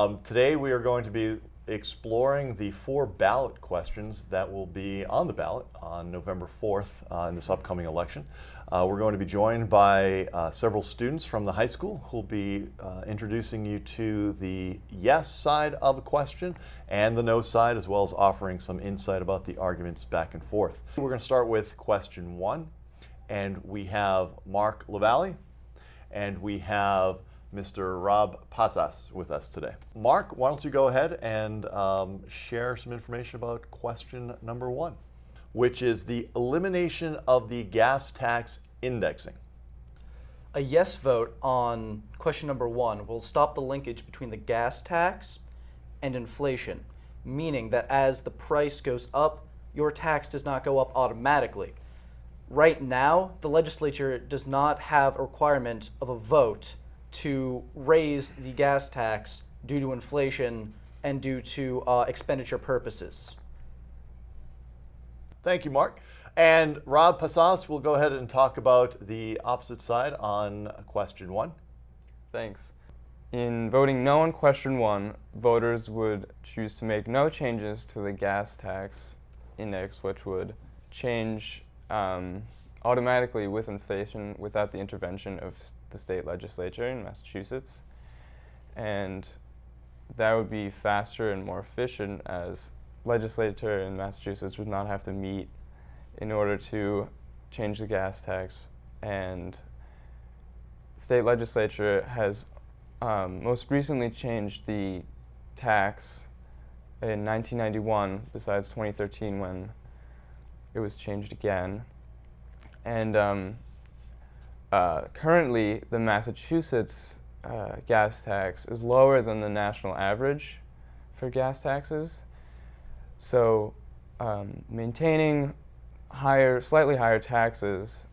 Today we are going to be exploring the 4 ballot questions that will be on the ballot on November 4th in this upcoming election. We're going to be joined by several students from the high school who will be introducing you to the yes side of a question and the no side, as well as offering some insight about the arguments back and forth. We're going to start with question 1, and we have Mark LaValle, and we have Mr. Rob Pazas with us today. Mark, why don't you go ahead and share some information about question number 1, which is the elimination of the gas tax indexing. A yes vote on question number 1 will stop the linkage between the gas tax and inflation, meaning that as the price goes up, your tax does not go up automatically. Right now, the legislature does not have a requirement of a vote to raise the gas tax due to inflation and due to expenditure purposes. Thank you, Mark. And Rob Pazas will go ahead and talk about the opposite side on question 1. Thanks. In voting no on question 1, voters would choose to make no changes to the gas tax index, which would change automatically with inflation without the intervention of the state legislature in Massachusetts. And that would be faster and more efficient, as legislature in Massachusetts would not have to meet in order to change the gas tax. And state legislature has most recently changed the tax in 1991, besides 2013 when it was changed again. And currently, the Massachusetts gas tax is lower than the national average for gas taxes. So maintaining slightly higher taxes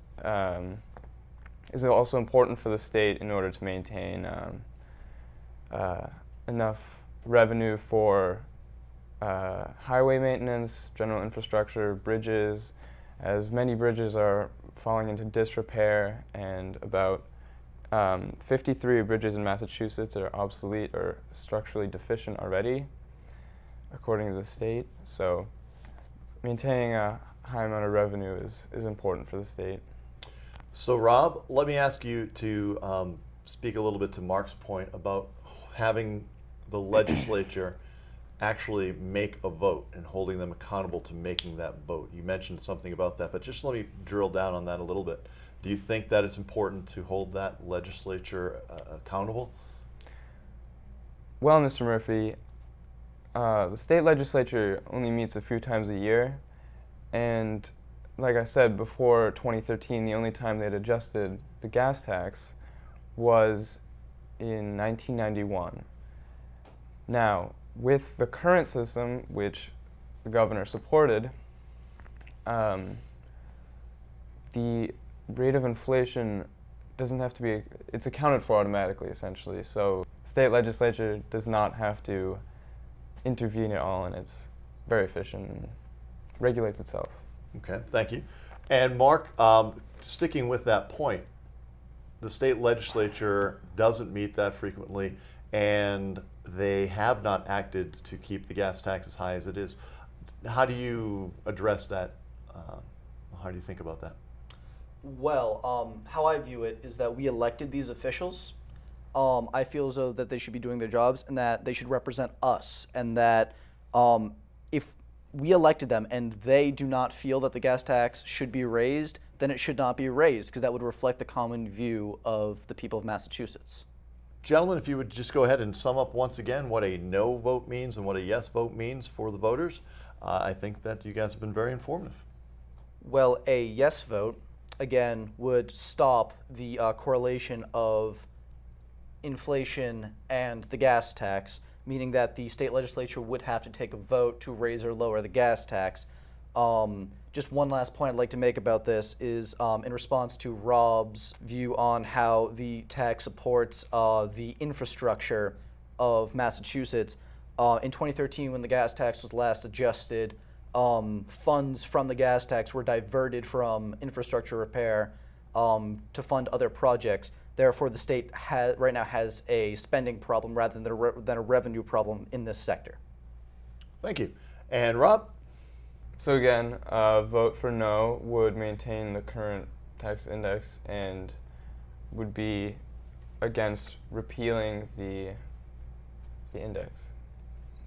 is also important for the state in order to maintain enough revenue for highway maintenance, general infrastructure, bridges, as many bridges are falling into disrepair, and about 53 bridges in Massachusetts are obsolete or structurally deficient already, according to the state. So maintaining a high amount of revenue is important for the state. So Rob, let me ask you to speak a little bit to Mark's point about having the legislature actually make a vote and holding them accountable to making that vote. You mentioned something about that, but just let me drill down on that a little bit. Do you think that it's important to hold that legislature accountable? Well, Mr. Murphy, the state legislature only meets a few times a year, and like I said, before 2013, the only time they'd adjusted the gas tax was in 1991. Now, with the current system, which the governor supported, the rate of inflation doesn't have to be, it's accounted for automatically, essentially. So state legislature does not have to intervene at all, and it's very efficient and regulates itself. Okay, thank you. And Mark, sticking with that point, the state legislature doesn't meet that frequently, and they have not acted to keep the gas tax as high as it is. How do you address that? How do you think about that? Well, how I view it is that we elected these officials. I feel as though that they should be doing their jobs and that they should represent us, and that if we elected them and they do not feel that the gas tax should be raised, then it should not be raised, because that would reflect the common view of the people of Massachusetts. Gentlemen, if you would just go ahead and sum up once again what a no vote means and what a yes vote means for the voters. I think that you guys have been very informative. Well, a yes vote, again, would stop the correlation of inflation and the gas tax, meaning that the state legislature would have to take a vote to raise or lower the gas tax. Just one last point I'd like to make about this is in response to Rob's view on how the tax supports the infrastructure of Massachusetts. In 2013, when the gas tax was last adjusted, funds from the gas tax were diverted from infrastructure repair to fund other projects. Therefore, the state right now has a spending problem rather than a revenue problem in this sector. Thank you. And Rob? So again, a vote for no would maintain the current tax index and would be against repealing the index.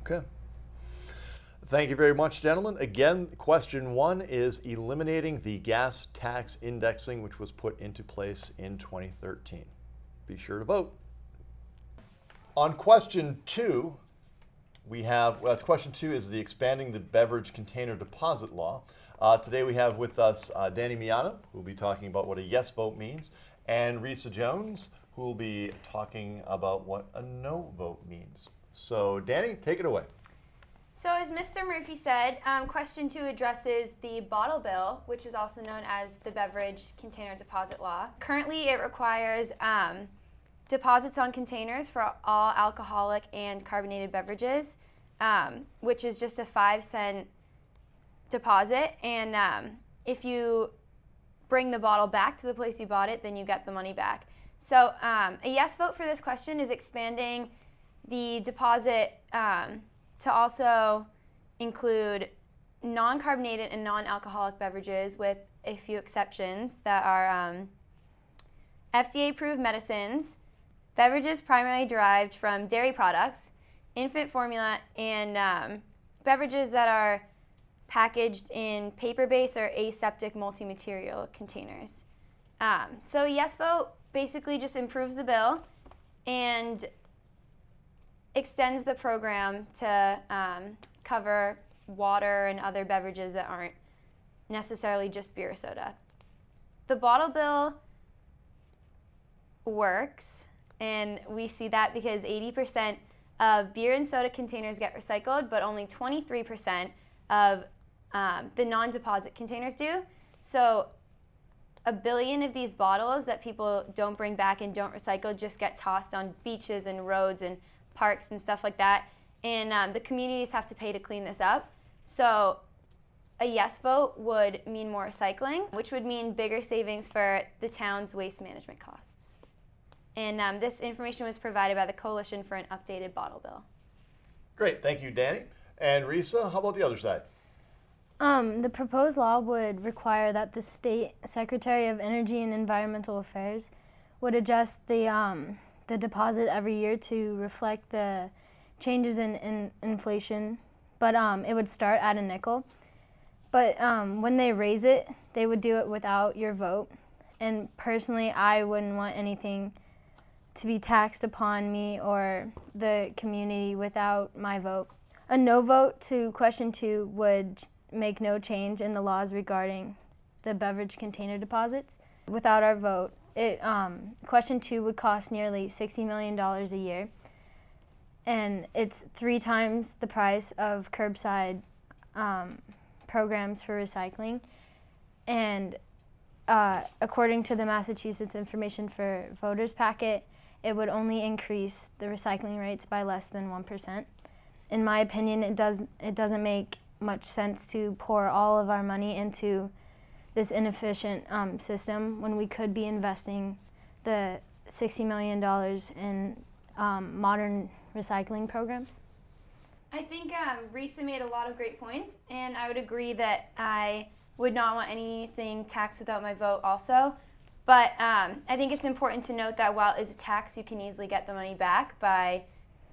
Okay. Thank you very much, gentlemen. Again, question 1 is eliminating the gas tax indexing, which was put into place in 2013. Be sure to vote. On question 2, we have, question 2 is the expanding the beverage container deposit law. Today we have with us Danny Miano, who will be talking about what a yes vote means, and Risa Jones, who will be talking about what a no vote means. So Danny, take it away. So as Mr. Murphy said, question 2 addresses the bottle bill, which is also known as the beverage container deposit law. Currently, it requires deposits on containers for all alcoholic and carbonated beverages, which is just a 5-cent deposit. And if you bring the bottle back to the place you bought it, then you get the money back. So a yes vote for this question is expanding the deposit to also include non-carbonated and non-alcoholic beverages, with a few exceptions that are FDA-approved medicines, beverages primarily derived from dairy products, infant formula, and beverages that are packaged in paper-based or aseptic multi-material containers. So a yes vote basically just improves the bill and extends the program to cover water and other beverages that aren't necessarily just beer or soda. The bottle bill works, and we see that because 80% of beer and soda containers get recycled, but only 23% of the non-deposit containers do. So 1 billion of these bottles that people don't bring back and don't recycle just get tossed on beaches and roads and parks and stuff like that, and the communities have to pay to clean this up. So a yes vote would mean more recycling, which would mean bigger savings for the town's waste management costs. And this information was provided by the Coalition for an Updated Bottle Bill. Great, thank you, Danny. And Risa, how about the other side? The proposed law would require that the State Secretary of Energy and Environmental Affairs would adjust the deposit every year to reflect the changes in inflation, but it would start at a nickel. But when they raise it, they would do it without your vote. And personally, I wouldn't want anything to be taxed upon me or the community without my vote. A no vote to question 2 would make no change in the laws regarding the beverage container deposits. Without our vote, question 2 would cost nearly $60 million a year, and it's 3 times the price of curbside programs for recycling. And according to the Massachusetts Information for Voters packet, it would only increase the recycling rates by less than 1%. In my opinion, it doesn't make much sense to pour all of our money into this inefficient system when we could be investing the $60 million in modern recycling programs. I think Risa made a lot of great points, and I would agree that I would not want anything taxed without my vote also. But I think it's important to note that while it is a tax, you can easily get the money back by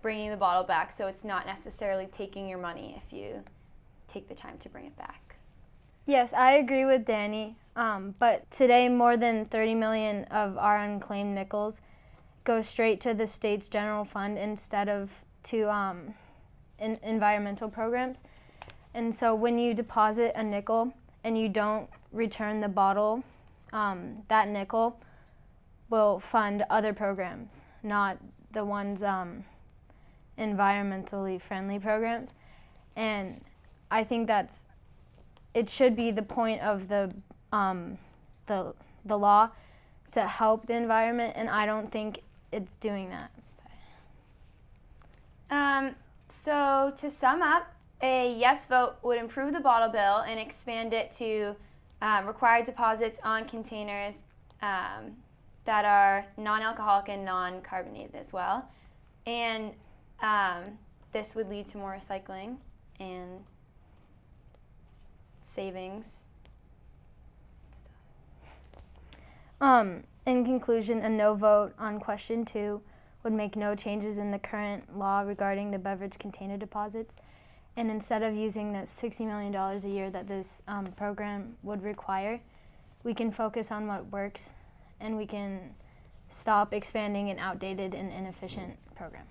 bringing the bottle back, so it's not necessarily taking your money if you take the time to bring it back. Yes, I agree with Danny, but today more than 30 million of our unclaimed nickels go straight to the state's general fund instead of to environmental programs. And so when you deposit a nickel and you don't return the bottle, that nickel will fund other programs, not the ones environmentally friendly programs. And I think it should be the point of the law to help the environment, and I don't think it's doing that. So to sum up, a yes vote would improve the bottle bill and expand it to require deposits on containers that are non-alcoholic and non-carbonated as well. And this would lead to more recycling and savings. In conclusion, a no vote on question 2 would make no changes in the current law regarding the beverage container deposits. And instead of using the $60 million a year that this program would require, we can focus on what works, and we can stop expanding an outdated and inefficient program.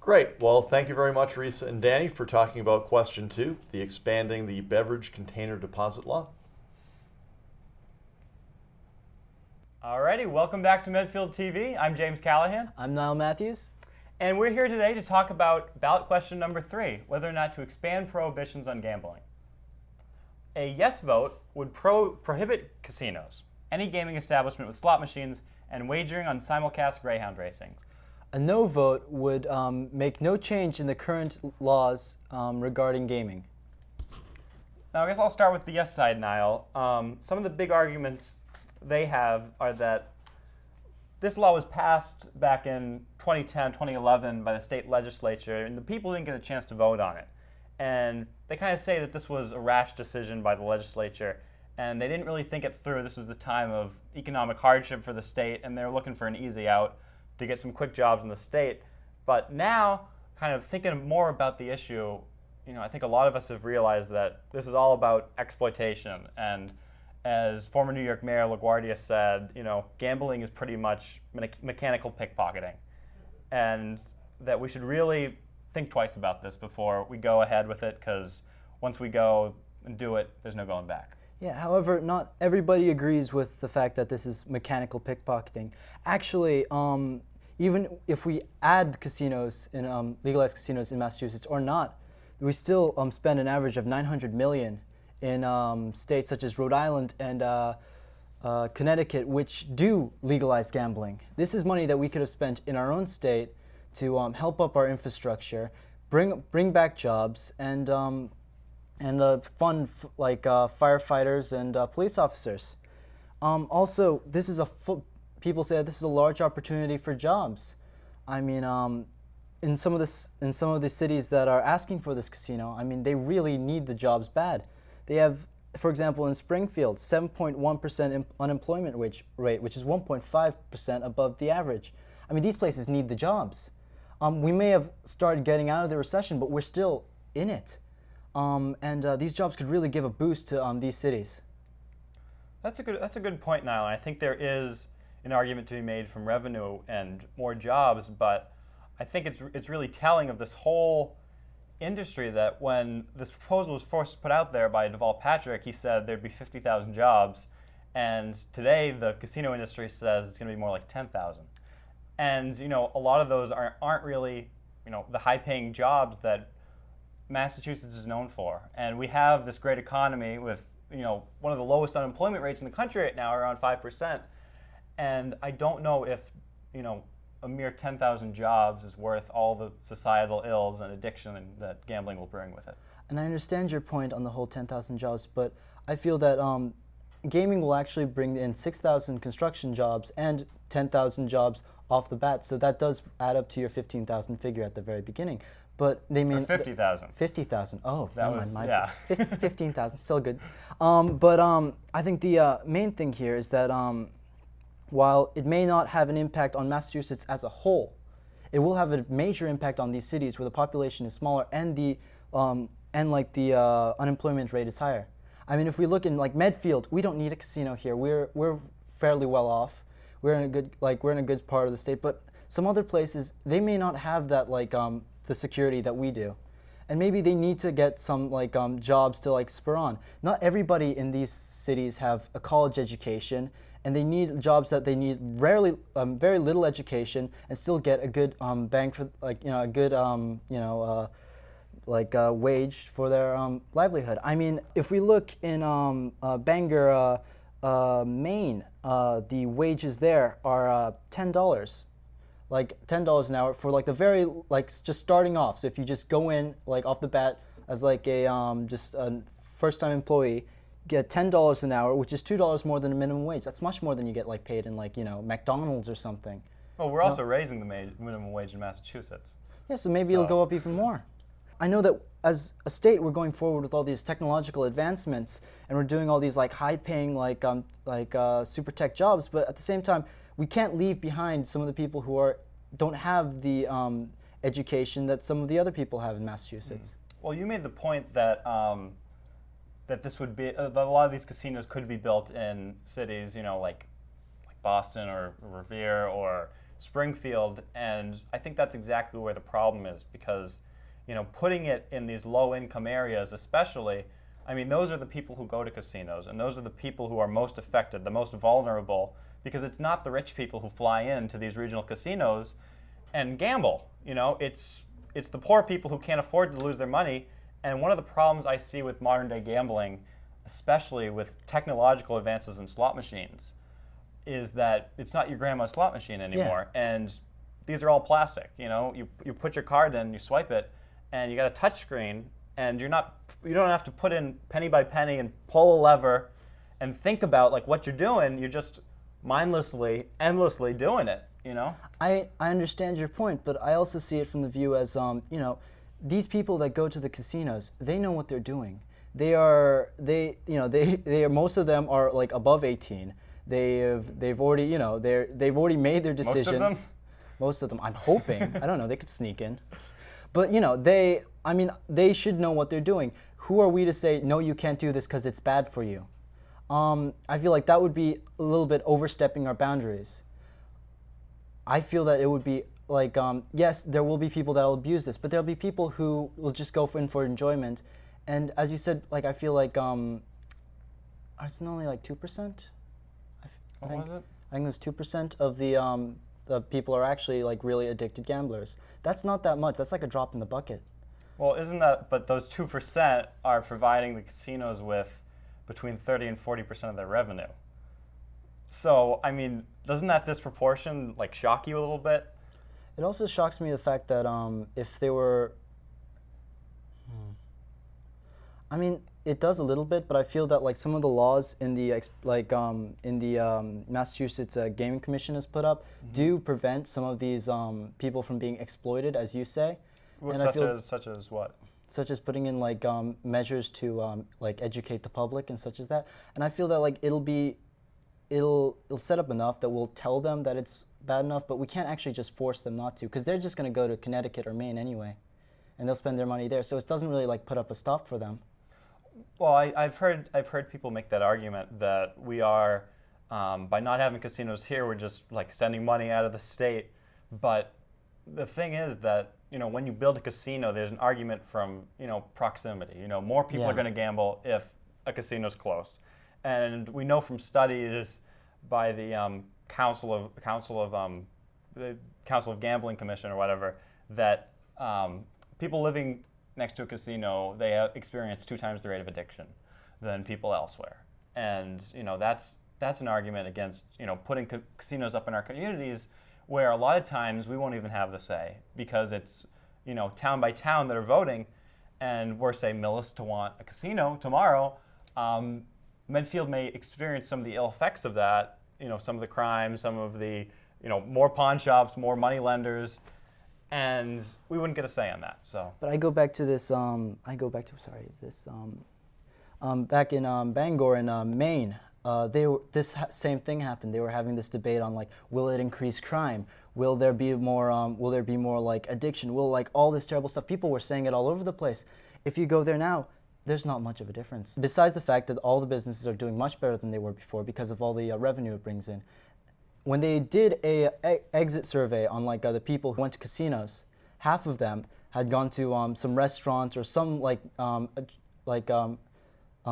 Great. Well, thank you very much, Risa and Danny, for talking about question 2, the expanding the beverage container deposit law. Alrighty, welcome back to Medfield TV. I'm James Callahan, I'm Niall Matthews. and we're here today to talk about ballot question number 3, whether or not to expand prohibitions on gambling. A yes vote would prohibit casinos, any gaming establishment with slot machines, and wagering on simulcast greyhound racing. A no vote would make no change in the current laws regarding gaming. Now, I guess I'll start with the yes side, Niall. Some of the big arguments they have are that this law was passed back in 2010, 2011 by the state legislature, and the people didn't get a chance to vote on it. And they kind of say that this was a rash decision by the legislature, and they didn't really think it through. This was the time of economic hardship for the state, and they're looking for an easy out to get some quick jobs in the state. But now, kind of thinking more about the issue, I think a lot of us have realized that this is all about exploitation. And as former New York Mayor LaGuardia said, gambling is pretty much mechanical pickpocketing. And that we should really think twice about this before we go ahead with it, because once we go and do it, there's no going back. Yeah, however, not everybody agrees with the fact that this is mechanical pickpocketing. Actually, even if we add casinos, in legalized casinos in Massachusetts or not, we still spend an average of $900 million in states such as Rhode Island and Connecticut, which do legalize gambling. This is money that we could have spent in our own state to help up our infrastructure, bring back jobs, and fund firefighters and police officers. Also, this is people say that this is a large opportunity for jobs. I mean, in some of the cities that are asking for this casino, I mean, they really need the jobs bad. They have, for example, in Springfield, 7.1% unemployment rate, which is 1.5% above the average. I mean, these places need the jobs. We may have started getting out of the recession, but we're still in it. These jobs could really give a boost to these cities. That's a good point, Niall. I think there is an argument to be made from revenue and more jobs, but I think it's really telling of this whole industry that when this proposal was first put out there by Deval Patrick, he said there'd be 50,000 jobs, and today the casino industry says it's going to be more like 10,000. And a lot of those aren't really the high-paying jobs that Massachusetts is known for. And we have this great economy with one of the lowest unemployment rates in the country right now, around 5%. And I don't know if a mere 10,000 jobs is worth all the societal ills and addiction that gambling will bring with it. And I understand your point on the whole 10,000 jobs, but I feel that gaming will actually bring in 6,000 construction jobs and 10,000 jobs off the bat, so that does add up to your 15,000 figure at the very beginning. But they mean 50,000. 50,000. Oh, that never was mind. yeah. 15,000, still good. I think the main thing here is that while it may not have an impact on Massachusetts as a whole, it will have a major impact on these cities where the population is smaller and the unemployment rate is higher. I mean, if we look in Medfield, we don't need a casino here. We're fairly well off. We're in a good part of the state. But some other places, they may not have that the security that we do, and maybe they need to get some jobs to spur on. Not everybody in these cities have a college education, and they need jobs that they need very little education and still get a good bang for a good wage for their livelihood. I mean, if we look in Bangor, Maine, the wages there are $10. $10 an hour for the very just starting off. So if you just go in off the bat as a just a first-time employee, get $10 an hour, which is $2 more than the minimum wage. That's much more than you get like paid in like, you know, McDonald's or something. Well, we're also raising the minimum wage in Massachusetts. Yeah, so maybe it'll go up even more. I know that as a state, we're going forward with all these technological advancements, and we're doing all these like high-paying, super tech jobs. But at the same time, we can't leave behind some of the people who don't have the education that some of the other people have in Massachusetts. Well, you made the point that that this would be that a lot of these casinos could be built in cities, you know, like Boston or Revere or Springfield, and I think that's exactly where the problem is, because, you know, putting it in these low-income areas especially, I mean, those are the people who go to casinos, and those are the people who are most affected, the most vulnerable, because it's not the rich people who fly into these regional casinos and gamble. You know, it's the poor people who can't afford to lose their money, and one of the problems I see with modern-day gambling, especially with technological advances in slot machines, is that it's not your grandma's slot machine anymore, and these are all plastic. You know, you put your card in, you swipe it, and you got a touch screen, and you don't have to put in penny by penny and pull a lever and think about like what you're doing. You're just mindlessly, endlessly doing it. You know. I understand your point, but I also see it from the view as you know, these people that go to the casinos, they know what they're doing. They are most of them are like above 18. They've already, you know, they've already made their decisions. Most of them, I'm hoping. I don't know, they could sneak in. But, you know, they should know what they're doing. Who are we to say, no, you can't do this because it's bad for you? I feel like that would be a little bit overstepping our boundaries. I feel that it would be like, yes, there will be people that will abuse this, but there'll be people who will just go in for enjoyment. And as you said, like, I feel like it's only like 2%. I think it was 2% of the people are actually like really addicted gamblers. That's not that much. That's like a drop in the bucket. Well, but those 2% are providing the casinos with between 30 and 40% of their revenue. So, I mean, doesn't that disproportion like shock you a little bit? It also shocks me the fact that if they were, I mean, it does a little bit, but I feel that like some of the laws in the Massachusetts Gaming Commission has put up do prevent some of these people from being exploited, as you say. Such as what? Such as putting in like measures to like educate the public and such as that. And I feel that like it'll set up enough that we'll tell them that it's bad enough, but we can't actually just force them not to, because they're just going to go to Connecticut or Maine anyway, and they'll spend their money there. So it doesn't really like put up a stop for them. Well, I've heard people make that argument that we are, by not having casinos here, we're just like sending money out of the state. But the thing is that, you know, when you build a casino, there's an argument from, you know, proximity. You know, more people are going to gamble if a casino's close, and we know from studies by the Council of Gambling Commission or whatever that people living next to a casino, they experience 2 times the rate of addiction than people elsewhere. And, you know, that's an argument against, you know, putting casinos up in our communities, where a lot of times we won't even have the say, because it's, you know, town by town that are voting, and we're saying Millis to want a casino tomorrow. Medfield may experience some of the ill effects of that, you know, some of the crime, some of the, you know, more pawn shops, more money lenders, and we wouldn't get a say on that. So. But I go back to this. Back in Bangor in Maine, this same thing happened. They were having this debate on like, will it increase crime? Will there be more? Will there be more like addiction? Will like all this terrible stuff? People were saying it all over the place. If you go there now, there's not much of a difference. Besides the fact that all the businesses are doing much better than they were before because of all the revenue it brings in. When they did a exit survey on like the people who went to casinos, half of them had gone to some restaurant or some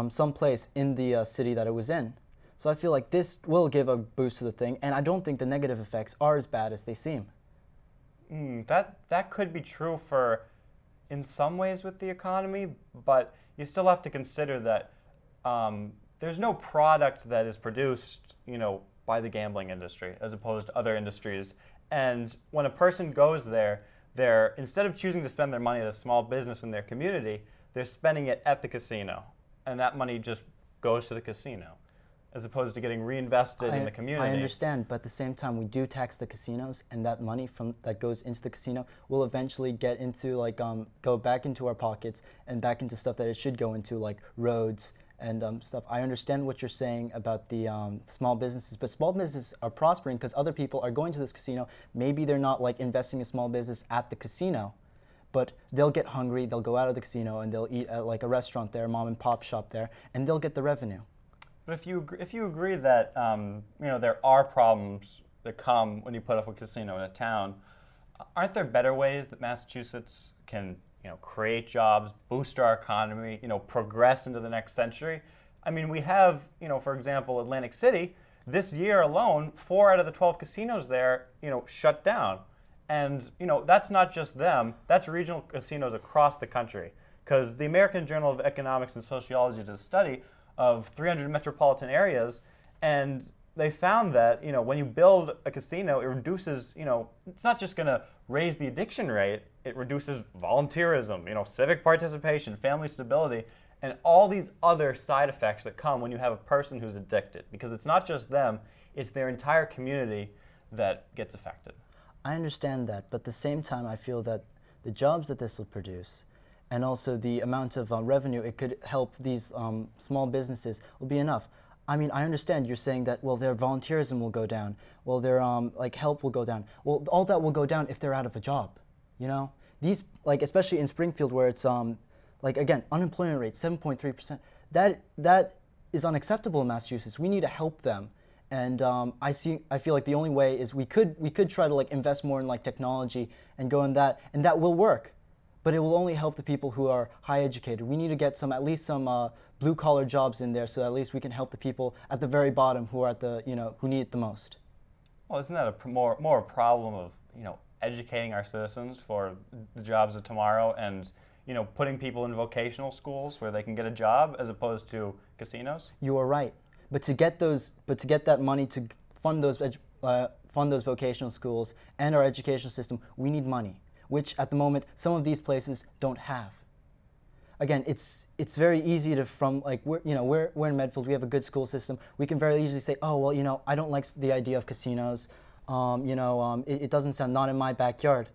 some place in the city that it was in. So I feel like this will give a boost to the thing, and I don't think the negative effects are as bad as they seem. That could be true for, in some ways with the economy, but you still have to consider that there's no product that is produced, you know, by the gambling industry as opposed to other industries. And when a person goes there, they're, instead of choosing to spend their money at a small business in their community, they're spending it at the casino. And that money just goes to the casino, as opposed to getting reinvested in the community. I understand, but at the same time, we do tax the casinos, and that money that goes into the casino will eventually get into go back into our pockets and back into stuff that it should go into, like roads and stuff. I understand what you're saying about the small businesses, but small businesses are prospering because other people are going to this casino. Maybe they're not like investing in small business at the casino, but they'll get hungry, they'll go out of the casino and they'll eat at like a restaurant there, mom and pop shop there, and they'll get the revenue. But if you agree that there are problems that come when you put up a casino in a town, aren't there better ways that Massachusetts can create jobs, boost our economy, progress into the next century? I mean, we have for example, Atlantic City. This year alone, 4 out of the 12 casinos there shut down, and that's not just them. That's regional casinos across the country. Because the American Journal of Economics and Sociology did a study of 300 metropolitan areas, and they found that when you build a casino, it reduces it's not just going to raise the addiction rate, it reduces volunteerism, civic participation, family stability, and all these other side effects that come when you have a person who's addicted, because it's not just them, it's their entire community that gets affected. I understand that, but at the same time, I feel that the jobs that this will produce and also the amount of revenue it could help these small businesses will be enough. I mean, I understand you're saying that, well, their volunteerism will go down, well, their help will go down. Well, all that will go down if they're out of a job, These, especially in Springfield where it's, again, unemployment rate, 7.3%, that is unacceptable in Massachusetts. We need to help them. And I feel like the only way is we could try to invest more in technology and go in that, and that will work. But it will only help the people who are high educated. We need to get at least some blue collar jobs in there, so at least we can help the people at the very bottom who are at the who need it the most. Well, isn't that more a problem of educating our citizens for the jobs of tomorrow, and putting people in vocational schools where they can get a job as opposed to casinos? You are right, but to get that money to fund those vocational schools and our educational system, we need money, which at the moment some of these places don't have. Again, it's very easy to we're in Medfield, we have a good school system. We can very easily say, oh well, I don't like the idea of casinos. It doesn't sound, not in my backyard.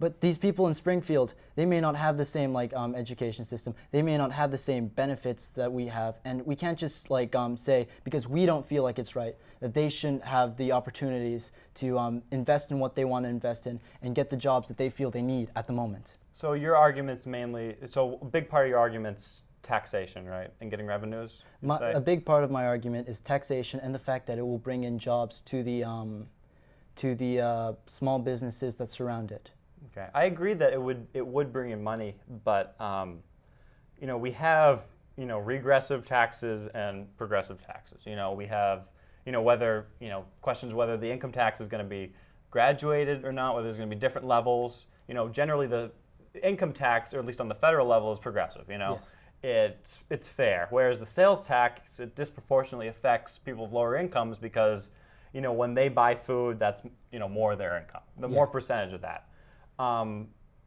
But these people in Springfield, they may not have the same education system. They may not have the same benefits that we have, and we can't just say because we don't feel like it's right that they shouldn't have the opportunities to invest in what they want to invest in and get the jobs that they feel they need at the moment. So your argument's a big part of your argument's taxation, right, and getting revenues? A big part of my argument is taxation and the fact that it will bring in jobs to the small businesses that surround it. Okay, I agree that it would bring in money, but we have regressive taxes and progressive taxes. We have whether questions whether the income tax is going to be graduated or not, whether there's going to be different levels. Generally the income tax, or at least on the federal level, is progressive. Yes. It's fair, whereas the sales tax, it disproportionately affects people of lower incomes because when they buy food, that's more of their income, more percentage of that.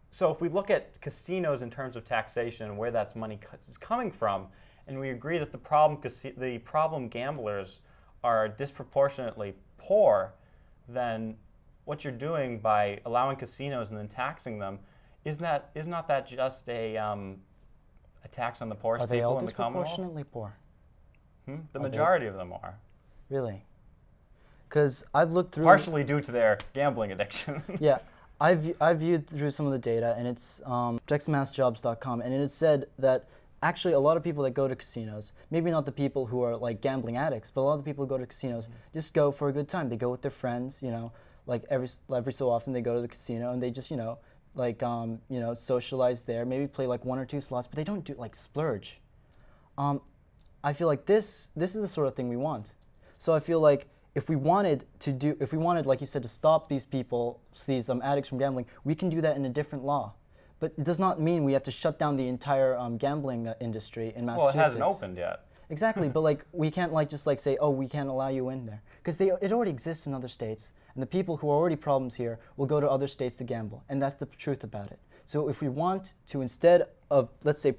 So if we look at casinos in terms of taxation and where that money is coming from, and we agree that the problem gamblers are disproportionately poor, then what you're doing by allowing casinos and then taxing them, is not that just a tax on the poorest people in the Commonwealth? Are they all disproportionately poor? The majority of them are. Really? Because I've looked through... Partially due to their gambling addiction. Yeah. I've viewed through some of the data, and it's textmassjobs.com, and it said that actually a lot of people that go to casinos, maybe not the people who are gambling addicts, but a lot of the people who go to casinos just go for a good time. They go with their friends, every so often they go to the casino and they just socialize there, maybe play 1 or 2 slots, but they don't do splurge. I feel like this is the sort of thing we want. So I feel like if we wanted, like you said, to stop these people, these addicts from gambling, we can do that in a different law. But it does not mean we have to shut down the entire gambling industry in Massachusetts. Well, it hasn't opened yet. Exactly, but we can't just say, oh, we can't allow you in there, because it already exists in other states, and the people who are already problems here will go to other states to gamble, and that's the truth about it. So if we want to, instead of, let's say,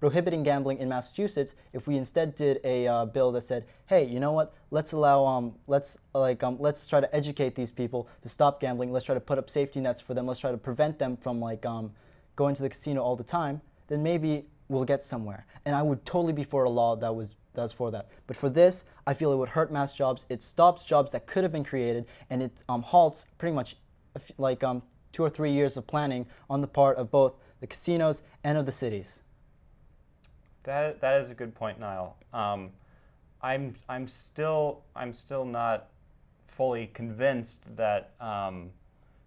prohibiting gambling in Massachusetts if we instead did a bill that said, hey, you know what? Let's allow, let's try to educate these people to stop gambling. Let's try to put up safety nets for them. Let's try to prevent them from going to the casino all the time. Then maybe we'll get somewhere. And I would totally be for a law that was for that. But for this, I feel it would hurt mass jobs. It stops jobs that could have been created, and it halts pretty much 2 or 3 years of planning on the part of both the casinos and of the cities. That is a good point, Niall. I'm still not fully convinced that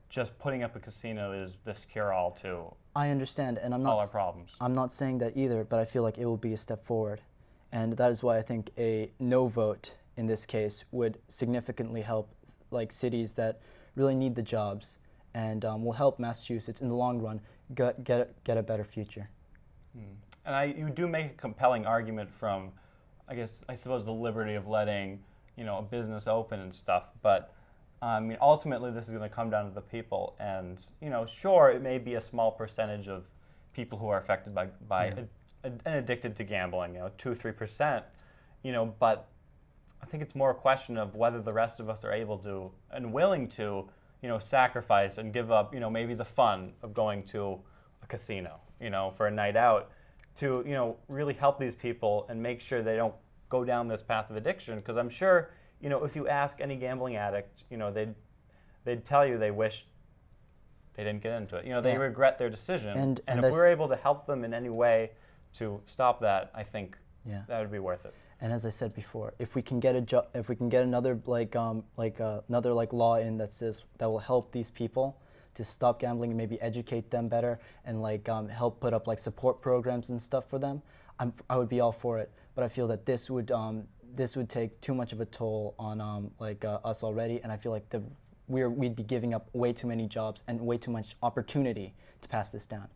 just putting up a casino is this cure-all to I understand, and all our problems. I'm not saying that either, but I feel like it will be a step forward. And that is why I think a no vote in this case would significantly help cities that really need the jobs, and will help Massachusetts in the long run get a better future. And you do make a compelling argument from, I suppose, the liberty of letting a business open and stuff. But I mean, ultimately, this is going to come down to the people. And sure, it may be a small percentage of people who are affected by and addicted to gambling, 2-3%. But I think it's more a question of whether the rest of us are able to and willing to, sacrifice and give up, maybe the fun of going to a casino, for a night out, to, really help these people and make sure they don't go down this path of addiction. Because I'm sure, if you ask any gambling addict, they'd tell you they wish they didn't get into it. They regret their decision. And if we're able to help them in any way to stop that, I think that would be worth it. And as I said before, if we can get another law in that says that will help these people to stop gambling and maybe educate them better and help put up support programs and stuff for them, I would be all for it. But I feel that this would take too much of a toll on us already, and I feel like we'd be giving up way too many jobs and way too much opportunity to pass this down.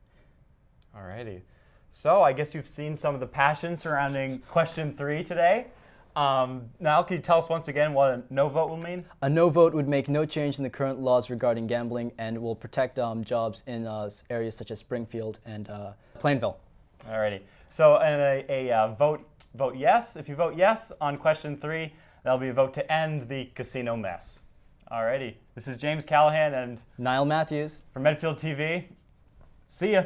Alrighty. So I guess you've seen some of the passion surrounding question 3 today. Now, can you tell us once again what a no vote will mean? A no vote would make no change in the current laws regarding gambling and will protect jobs in areas such as Springfield and Plainville. Alrighty. So a vote yes. If you vote yes on question 3, that'll be a vote to end the casino mess. Alrighty. This is James Callahan and Niall Matthews from Medfield TV. See ya.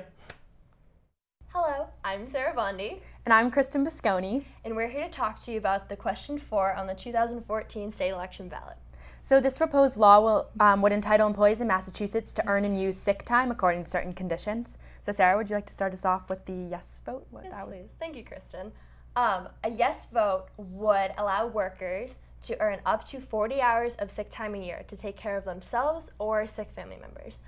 Hello, I'm Sarah Bondi. And I'm Kristen Bisconi. And we're here to talk to you about the question 4 on the 2014 state election ballot. So this proposed law would entitle employees in Massachusetts to earn and use sick time according to certain conditions. So Sarah, would you like to start us off with the yes vote? Yes, please. Thank you, Kristen. A yes vote would allow workers to earn up to 40 hours of sick time a year to take care of themselves or sick family members.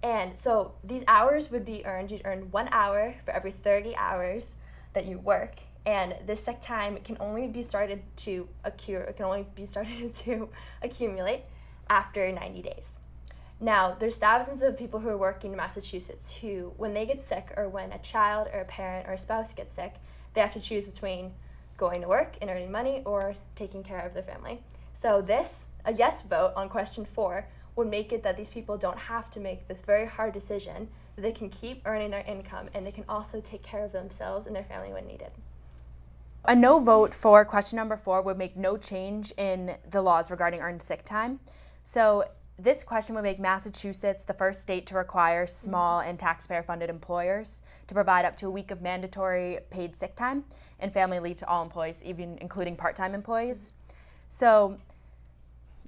And so these hours would be earned. You'd earn 1 hour for every 30 hours that you work, and this sick time can only be started to accumulate after 90 days. Now, there's thousands of people who are working in Massachusetts who, when they get sick or when a child or a parent or a spouse gets sick, they have to choose between going to work and earning money or taking care of their family. So a yes vote on question 4 would make it that these people don't have to make this very hard decision, that they can keep earning their income and they can also take care of themselves and their family when needed. A no vote for question number 4 would make no change in the laws regarding earned sick time. So this question would make Massachusetts the first state to require small and taxpayer-funded employers to provide up to a week of mandatory paid sick time and family leave to all employees, even including part-time employees. So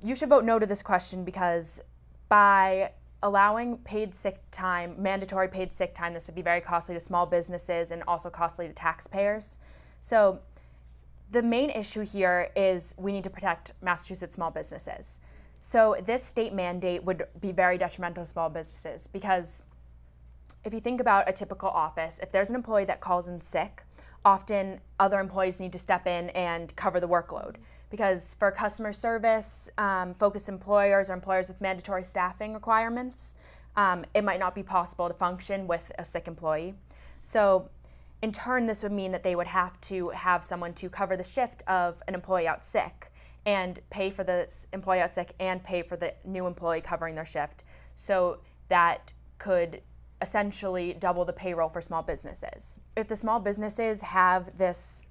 you should vote no to this question because by allowing paid sick time, mandatory paid sick time, this would be very costly to small businesses and also costly to taxpayers. So the main issue here is we need to protect Massachusetts small businesses. So this state mandate would be very detrimental to small businesses because if you think about a typical office, if there's an employee that calls in sick, often other employees need to step in and cover the workload. Because for customer service, focused employers or employers with mandatory staffing requirements, it might not be possible to function with a sick employee. So in turn, this would mean that they would have to have someone to cover the shift of an employee out sick and pay for the employee out sick and pay for the new employee covering their shift. So that could essentially double the payroll for small businesses. If the small businesses have this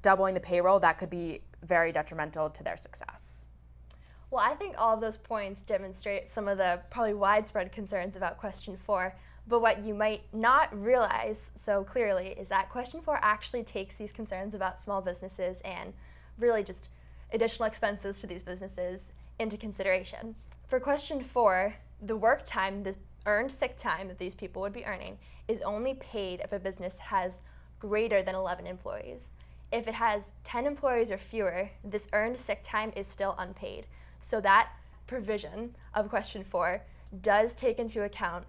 doubling the payroll, that could be very detrimental to their success. Well, I think all of those points demonstrate some of the probably widespread concerns about question 4. But what you might not realize so clearly is that question 4 actually takes these concerns about small businesses and really just additional expenses to these businesses into consideration. For question 4, the work time, the earned sick time that these people would be earning, is only paid if a business has greater than 11 employees. If it has 10 employees or fewer, this earned sick time is still unpaid. So that provision of question 4 does take into account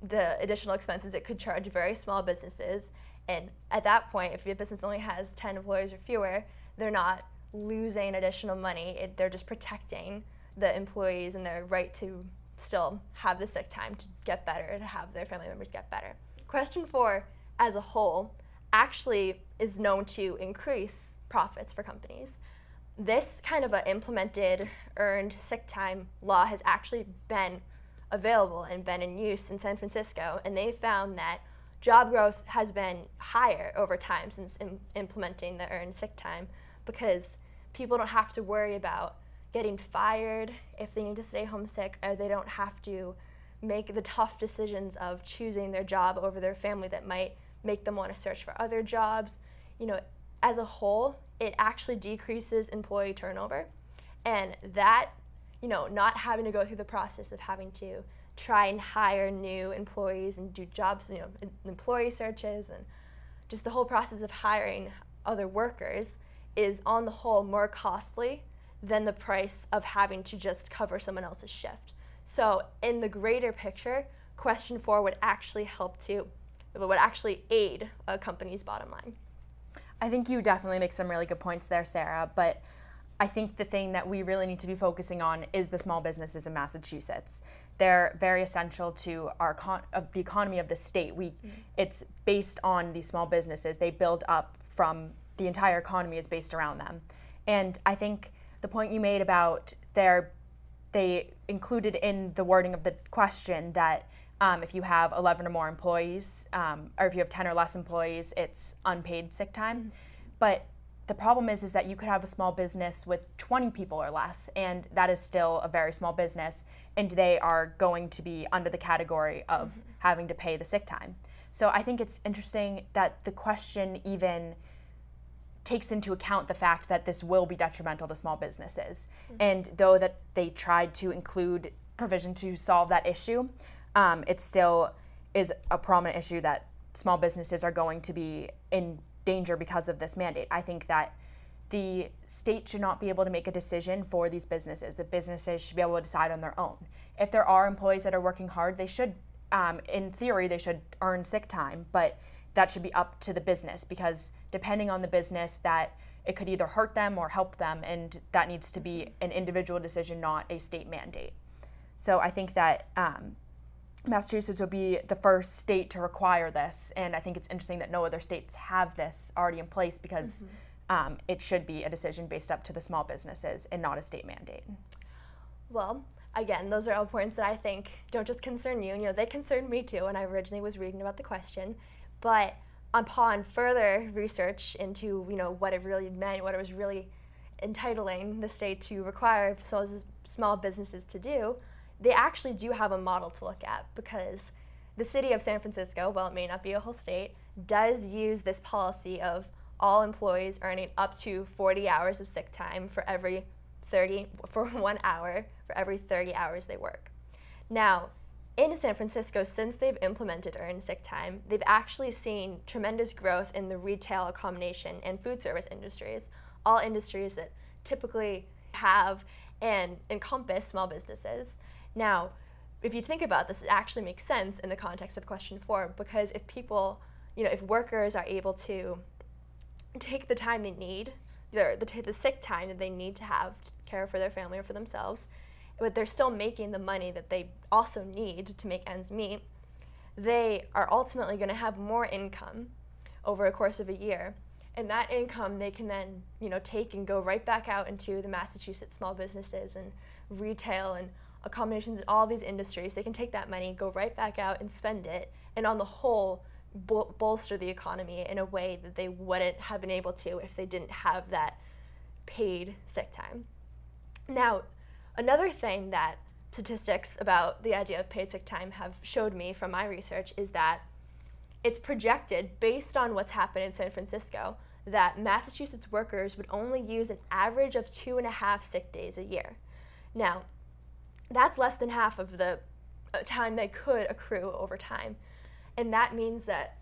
the additional expenses it could charge very small businesses. And at that point, if your business only has 10 employees or fewer, they're not losing additional money. They're just protecting the employees and their right to still have the sick time to get better, to have their family members get better. Question 4, as a whole, actually is known to increase profits for companies. This kind of a implemented earned sick time law has actually been available and been in use in San Francisco, and they found that job growth has been higher over time since implementing the earned sick time, because people don't have to worry about getting fired if they need to stay home sick, or they don't have to make the tough decisions of choosing their job over their family that might make them want to search for other jobs. You know, as a whole, it actually decreases employee turnover, and that, you know, not having to go through the process of having to try and hire new employees and do jobs, you know, employee searches, and just the whole process of hiring other workers is on the whole more costly than the price of having to just cover someone else's shift. So in the greater picture, question 4 would actually aid a company's bottom line. I think you definitely make some really good points there, Sarah, but I think the thing that we really need to be focusing on is the small businesses in Massachusetts. They're very essential to the economy of the state. It's based on these small businesses. They build up from the entire economy is based around them. And I think the point you made about they included in the wording of the question that if you have 11 or more employees, or if you have 10 or less employees, it's unpaid sick time. Mm-hmm. But the problem is that you could have a small business with 20 people or less, and that is still a very small business, and they are going to be under the category of having to pay the sick time. So I think it's interesting that the question even takes into account the fact that this will be detrimental to small businesses. And though that they tried to include provision to solve that issue, it still is a prominent issue that small businesses are going to be in danger because of this mandate. I think that the state should not be able to make a decision for these businesses. The businesses should be able to decide on their own. If there are employees that are working hard, they should, in theory, they should earn sick time, but that should be up to the business, because depending on the business, that it could either hurt them or help them, and that needs to be an individual decision, not a state mandate. So I think that Massachusetts would be the first state to require this, and I think it's interesting that no other states have this already in place, because it should be a decision based up to the small businesses and not a state mandate. Well, again, those are all points that I think don't just concern you. You know, they concerned me too when I originally was reading about the question. But upon further research into, you know, what it really meant, what it was really entitling the state to require small businesses to do, they actually do have a model to look at, because the city of San Francisco, while it may not be a whole state, does use this policy of all employees earning up to 40 hours of sick time for 1 hour for every 30 hours they work. Now, in San Francisco, since they've implemented earned sick time, they've actually seen tremendous growth in the retail, accommodation, and food service industries, all industries that typically have and encompass small businesses. Now, if you think about this, it actually makes sense in the context of question 4, because if people, you know, if workers are able to take the time they need, the sick time that they need to have to care for their family or for themselves, but they're still making the money that they also need to make ends meet, they are ultimately going to have more income over a course of a year. And that income they can then, you know, take and go right back out into the Massachusetts small businesses and retail and accommodations and all these industries. They can take that money, go right back out and spend it, and on the whole bolster the economy in a way that they wouldn't have been able to if they didn't have that paid sick time. Now, another thing that statistics about the idea of paid sick time have showed me from my research is that it's projected, based on what's happened in San Francisco, that Massachusetts workers would only use an average of 2.5 sick days a year. Now, that's less than half of the time they could accrue over time. And that means that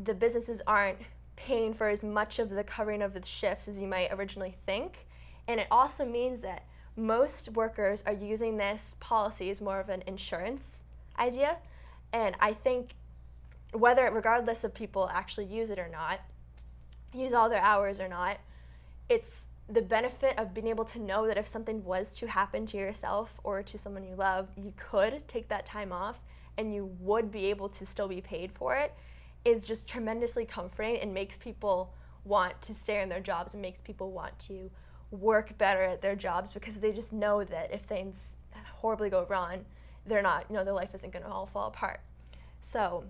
the businesses aren't paying for as much of the covering of the shifts as you might originally think. And it also means that most workers are using this policy as more of an insurance idea. And I think regardless of people actually use it or not, use all their hours or not, it's the benefit of being able to know that if something was to happen to yourself or to someone you love, you could take that time off and you would be able to still be paid for it, is just tremendously comforting and makes people want to stay in their jobs and makes people want to work better at their jobs, because they just know that if things horribly go wrong, their life isn't going to all fall apart. So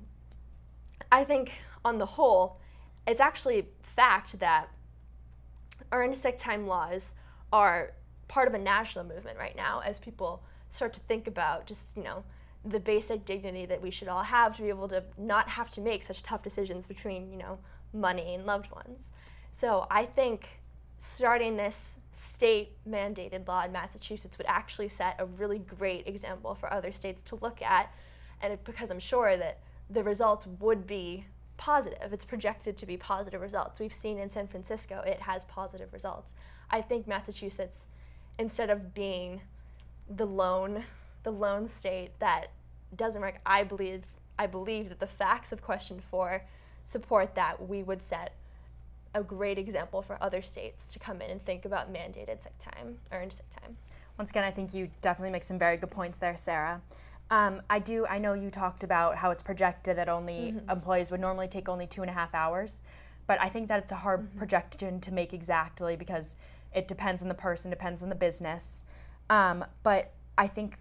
I think on the whole, it's actually fact that earned sick time laws are part of a national movement right now as people start to think about just, the basic dignity that we should all have to be able to not have to make such tough decisions between, money and loved ones. So I think starting this state-mandated law in Massachusetts would actually set a really great example for other states to look at, and because I'm sure that the results would be positive. It's projected to be positive results. We've seen in San Francisco it has positive results. I think Massachusetts, instead of being the lone state that doesn't work, I believe that the facts of question 4 support that we would set a great example for other states to come in and think about mandated sick time, earned sick time. Once again, I think you definitely make some very good points there, Sarah. I know you talked about how it's projected that only employees would normally take only 2.5 hours, but I think that it's a hard projection to make exactly because it depends on the person, depends on the business. But I think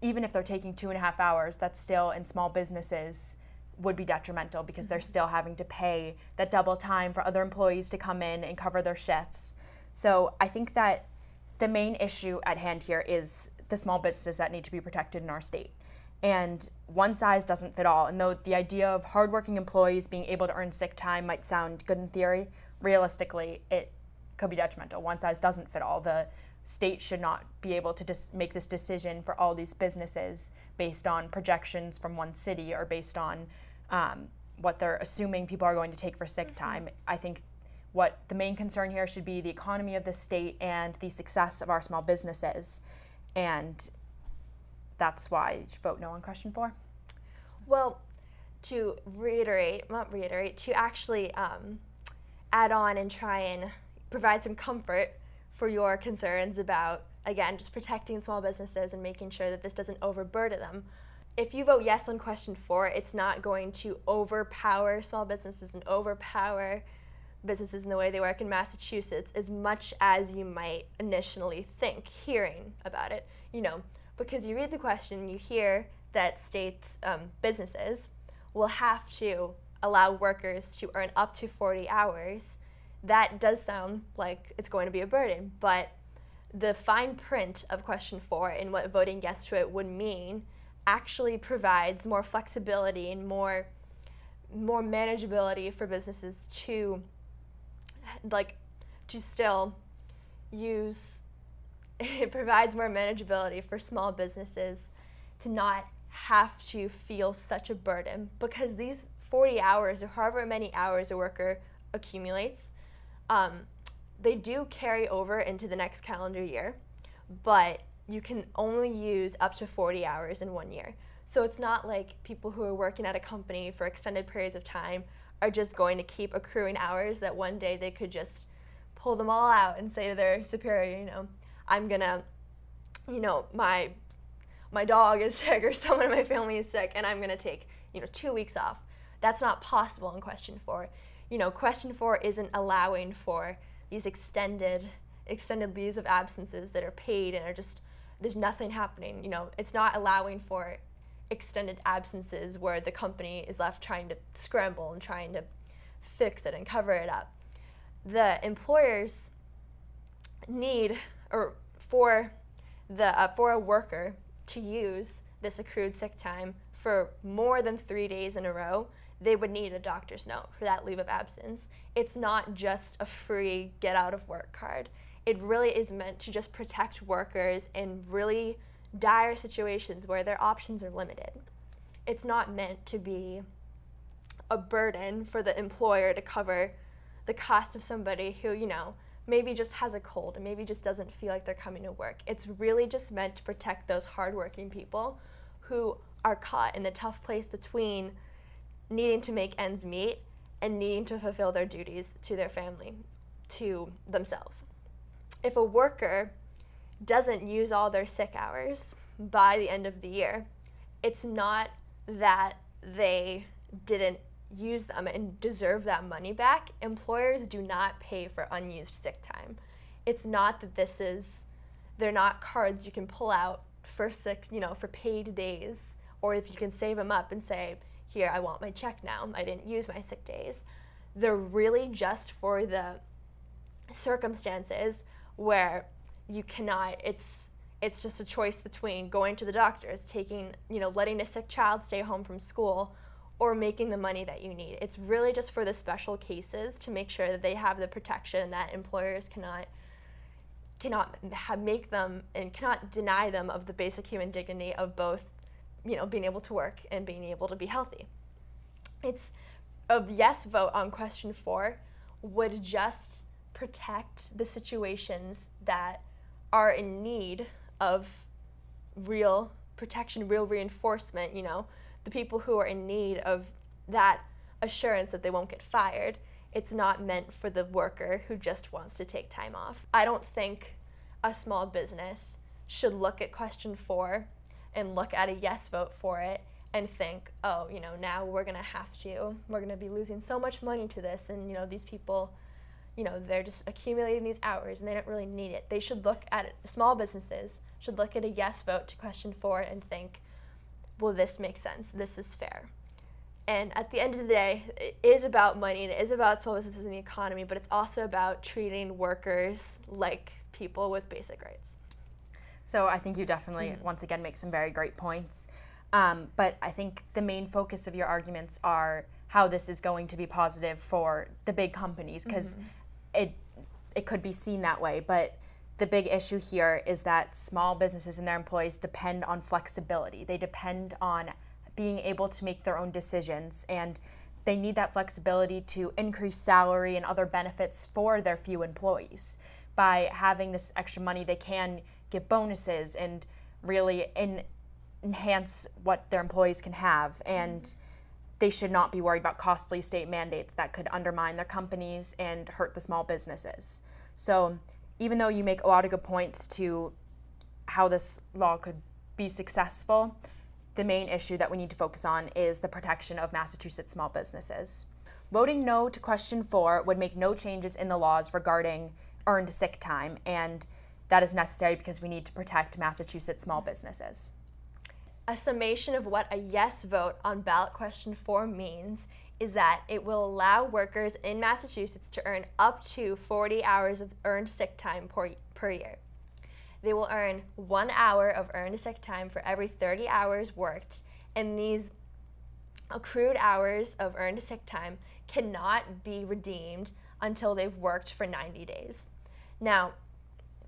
even if they're taking 2.5 hours, that's still in small businesses would be detrimental because they're still having to pay that double time for other employees to come in and cover their shifts. So I think that the main issue at hand here is the small businesses that need to be protected in our state. And one size doesn't fit all. And though the idea of hardworking employees being able to earn sick time might sound good in theory, realistically, it could be detrimental. One size doesn't fit all. The state should not be able to make this decision for all these businesses based on projections from one city or based on what they're assuming people are going to take for sick time. I think what the main concern here should be the economy of the state and the success of our small businesses. And that's why you should vote no on question 4. Well, to actually add on and try and provide some comfort for your concerns about, again, just protecting small businesses and making sure that this doesn't overburden them. If you vote yes on question 4, it's not going to overpower small businesses and overpower businesses in the way they work in Massachusetts as much as you might initially think hearing about it. Because you read the question and you hear that states, businesses will have to allow workers to earn up to 40 hours. That does sound like it's going to be a burden, but the fine print of question 4 and what voting yes to it would mean actually provides more flexibility and more manageability for businesses to still use. It provides more manageability for small businesses to not have to feel such a burden, because these 40 hours or however many hours a worker accumulates, they do carry over into the next calendar year, but you can only use up to 40 hours in 1 year. So it's not like people who are working at a company for extended periods of time are just going to keep accruing hours that one day they could just pull them all out and say to their superior, I'm gonna, my dog is sick or someone in my family is sick and I'm gonna take, 2 weeks off. That's not possible in question 4. Question 4 isn't allowing for these extended leaves of absences that are paid and are just, there's nothing happening. It's not allowing for extended absences where the company is left trying to scramble and trying to fix it and cover it up. The employers need, or for a worker to use this accrued sick time for more than 3 days in a row, they would need a doctor's note for that leave of absence. It's not just a free get out of work card. It really is meant to just protect workers in really dire situations where their options are limited. It's not meant to be a burden for the employer to cover the cost of somebody who, maybe just has a cold and maybe just doesn't feel like they're coming to work. It's really just meant to protect those hardworking people who are caught in the tough place between needing to make ends meet and needing to fulfill their duties to their family, to themselves. If a worker doesn't use all their sick hours by the end of the year, it's not that they didn't use them and deserve that money back. Employers do not pay for unused sick time. It's not that they're not cards you can pull out for for paid days, or if you can save them up and say, here, I want my check now, I didn't use my sick days. They're really just for the circumstances where you cannot, it's just a choice between going to the doctors, letting a sick child stay home from school, or making the money that you need. It's really just for the special cases to make sure that they have the protection that employers cannot make them and cannot deny them of the basic human dignity of both, being able to work and being able to be healthy. It's a yes vote on question 4 would just protect the situations that are in need of real protection, real reinforcement, the people who are in need of that assurance that they won't get fired. It's not meant for the worker who just wants to take time off. I don't think a small business should look at question 4 and look at a yes vote for it and think, oh, now we're going to be losing so much money to this, and, these people, they're just accumulating these hours and they don't really need it. They should look at it, small businesses should look at a yes vote to question 4 and think, well, this makes sense, this is fair. And at the end of the day, it is about money, and it is about small businesses and the economy, but it's also about treating workers like people with basic rights. So I think you definitely, once again, make some very great points. But I think the main focus of your arguments are how this is going to be positive for the big companies, because it could be seen that way. But the big issue here is that small businesses and their employees depend on flexibility. They depend on being able to make their own decisions, and they need that flexibility to increase salary and other benefits for their few employees. By having this extra money, they can give bonuses and really enhance what their employees can have, and they should not be worried about costly state mandates that could undermine their companies and hurt the small businesses. So even though you make a lot of good points to how this law could be successful, the main issue that we need to focus on is the protection of Massachusetts small businesses. Voting no to question 4 would make no changes in the laws regarding earned sick time, and that is necessary because we need to protect Massachusetts small businesses. A summation of what a yes vote on ballot question 4 means is that it will allow workers in Massachusetts to earn up to 40 hours of earned sick time per year. They will earn 1 hour of earned sick time for every 30 hours worked, and these accrued hours of earned sick time cannot be redeemed until they've worked for 90 days. Now,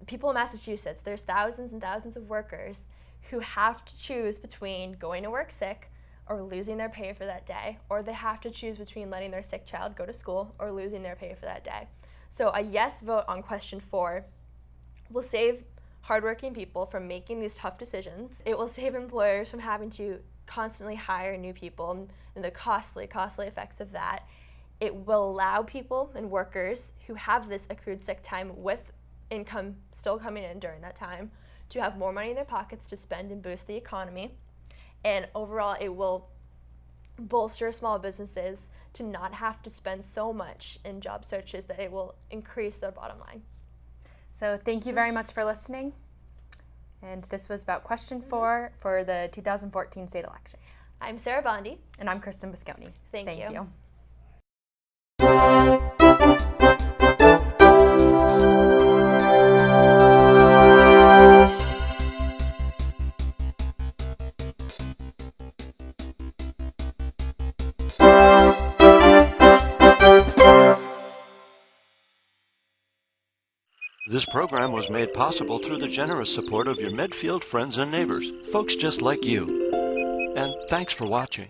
people in Massachusetts, there's thousands and thousands of workers who have to choose between going to work sick or losing their pay for that day, or they have to choose between letting their sick child go to school or losing their pay for that day. So a yes vote on question 4 will save hardworking people from making these tough decisions. It will save employers from having to constantly hire new people and the costly effects of that. It will allow people and workers who have this accrued sick time with income still coming in during that time to have more money in their pockets to spend and boost the economy. And overall, it will bolster small businesses to not have to spend so much in job searches that it will increase their bottom line. So thank you very much for listening. And this was about question 4 for the 2014 state election. I'm Sarah Bondi. And I'm Kristen Bisconi. Thank you. This program was made possible through the generous support of your Medfield friends and neighbors, folks just like you. And thanks for watching.